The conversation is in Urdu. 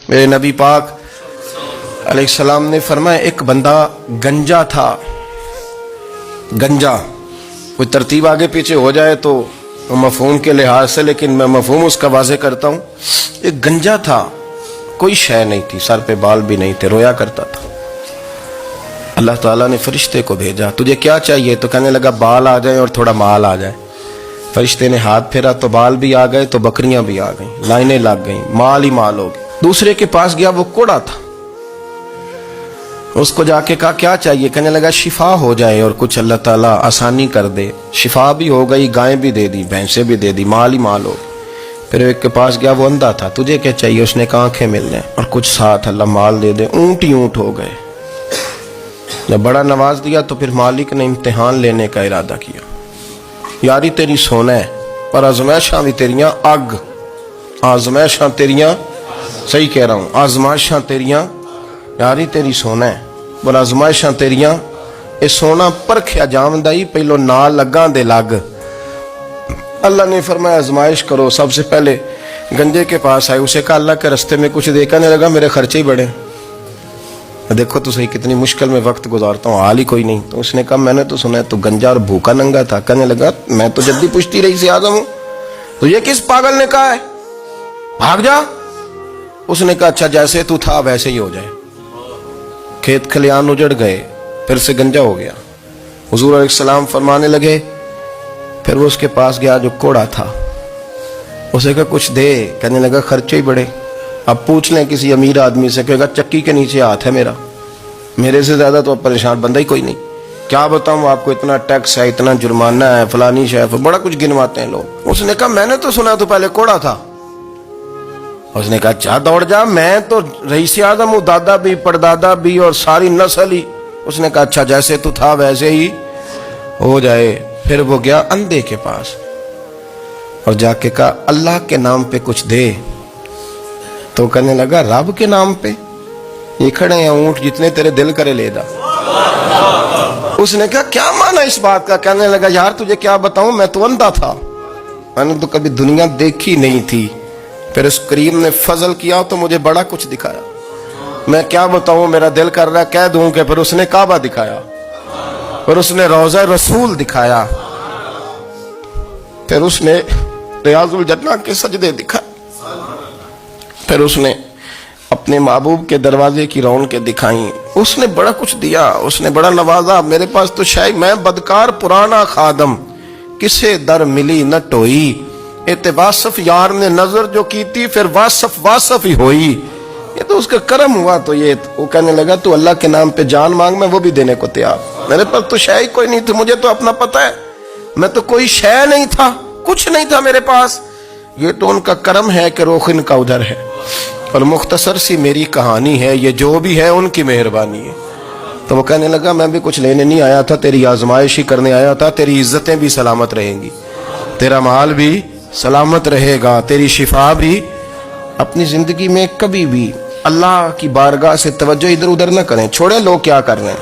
میرے نبی پاک علیہ السلام نے فرمایا ایک بندہ گنجا تھا. گنجا کوئی ترتیب آگے پیچھے ہو جائے تو مفہوم کے لحاظ سے، لیکن میں مفہوم اس کا واضح کرتا ہوں. ایک گنجا تھا، کوئی شے نہیں تھی، سر پہ بال بھی نہیں تھے، رویا کرتا تھا. اللہ تعالیٰ نے فرشتے کو بھیجا، تجھے کیا چاہیے؟ تو کہنے لگا بال آ جائیں اور تھوڑا مال آ جائے. فرشتے نے ہاتھ پھیرا تو بال بھی آ گئے، تو بکریاں بھی آ گئیں، لائنیں لگ گئیں، مال ہی مال ہو گئے. دوسرے کے پاس گیا، وہ کوڑا تھا. اس کو جا کے کہا کیا چاہیے؟ کہنے لگا شفا ہو جائے اور کچھ اللہ تعالیٰ آسانی کر دے. شفا بھی ہو گئی، گائیں بھی دے دی، بھینسیں بھی دے دی، مال ہی مال ہو گئی. پھر ایک کے پاس گیا، وہ اندھا تھا، تجھے کیا چاہیے؟ اس نے کہا آنکھیں مل جائیں اور کچھ ساتھ اللہ مال دے دے. اونٹ ہی اونٹ ہو گئے. جب بڑا نواز دیا تو پھر مالک نے امتحان لینے کا ارادہ کیا. یاری تیری سونا ہے پر آزمائشاں بھی تیریاں اگ. آزمائشاں تیریاں، صحیح کہہ رہا ہوں، آزمائشاں تیریاں، یاری تیری سونا ہے پر آزمائشاں تیریاں. اے سونا پرکھیا جامدائی پہلو نال لگاں دے لگ. اللہ نے فرمایا آزمائش کرو. سب سے پہلے گنجے کے پاس آئے، اسے کہا اللہ کے رستے میں کچھ دے. کہنے لگا میرے خرچے ہی بڑے. دیکھو تو صحیح کتنی مشکل میں وقت گزارتا ہوں، حال ہی کوئی نہیں. تو اس نے کہا میں نے تو سنا ہے تو گنجا اور بھوکا ننگا تھا. کہنے لگا میں تو جدی پشتی رئیس اعظم ہوں. تو یہ کس پاگل نے کہا ہے بھاگ جا؟ اس نے کہا اچھا جیسے تو تھا ویسے ہی ہو جائے. کھیت کھلیان اجڑ گئے، پھر سے گنجا ہو گیا. حضور علیہ السلام فرمانے لگے. پھر وہ اس کے پاس گیا جو کوڑا تھا، اسے کہا کچھ دے. کہنے لگا خرچے ہی بڑے. اب پوچھ لیں کسی امیر آدمی سے، کہے گا چکی کے نیچے ہاتھ ہے میرا، میرے سے زیادہ تو اب پریشان بندہ ہی کوئی نہیں. کیا بتاؤں آپ کو، اتنا ٹیکس ہے، اتنا جرمانہ ہے، فلانی شے، بڑا کچھ گنواتے ہیں لوگ. اس نے کہا میں نے تو سنا تو پہلے کوڑا تھا. اس نے کہا جا دوڑ جا، میں تو رئیس اعظم ہوں، دادا بھی پردادا بھی اور ساری نسل ہی. اس نے کہا اچھا جیسے تو تھا ویسے ہی ہو جائے. پھر وہ گیا اندھے کے پاس اور جا کے کہا اللہ کے نام پہ کچھ دے. تو کہنے لگا رب کے نام پہ؟ یہ کھڑے ہیں اونٹ جتنے تیرے دل کرے لے دا. اس نے کہا کیا معنی اس بات کا؟ کہنے لگا یار تجھے کیا بتاؤں، میں تو اندھا تھا، میں نے تو کبھی دنیا دیکھی نہیں تھی. پھر اس کریم نے فضل کیا تو مجھے بڑا کچھ دکھایا. میں کیا بتاؤں، میرا دل کر رہا ہے کہہ دوں کہ پھر اس نے کعبہ دکھایا، پھر اس نے روضہ رسول دکھایا، پھر اس نے ریاض الجنہ کے سجدے دکھائے، پھر اس نے اپنے محبوب کے دروازے کی رونقیں دکھائیں. اس نے بڑا کچھ دیا، اس نے بڑا نوازا. میرے پاس تو شاید میں بدکار پرانا خادم، کسے در ملی نہ ٹوئی. واصف یار نے نظر جو کی تھی پھر واصف ہی ہوئی. یہ تو اس کا کرم ہوا. تو یہ وہ کہنے لگا تو اللہ کے نام پہ جان مانگ، میں وہ بھی دینے کو تیار. میرے پاس تو شے ہی کوئی نہیں تھی، مجھے تو اپنا پتہ ہے، میں تو کوئی شے نہیں تھا، کچھ نہیں تھا میرے پاس. یہ تو ان کا کرم ہے کہ رخ ان کا ادھر ہے. اور مختصر سی میری کہانی ہے، یہ جو بھی ہے ان کی مہربانی ہے. تو وہ کہنے لگا میں بھی کچھ لینے نہیں آیا تھا، تیری آزمائش ہی کرنے آیا تھا. تیری عزتیں بھی سلامت رہیں گی، تیرا مال بھی سلامت رہے گا، تیری شفا بھی. اپنی زندگی میں کبھی بھی اللہ کی بارگاہ سے توجہ ادھر ادھر نہ کریں، چھوڑیں لوگ کیا کر رہے ہیں.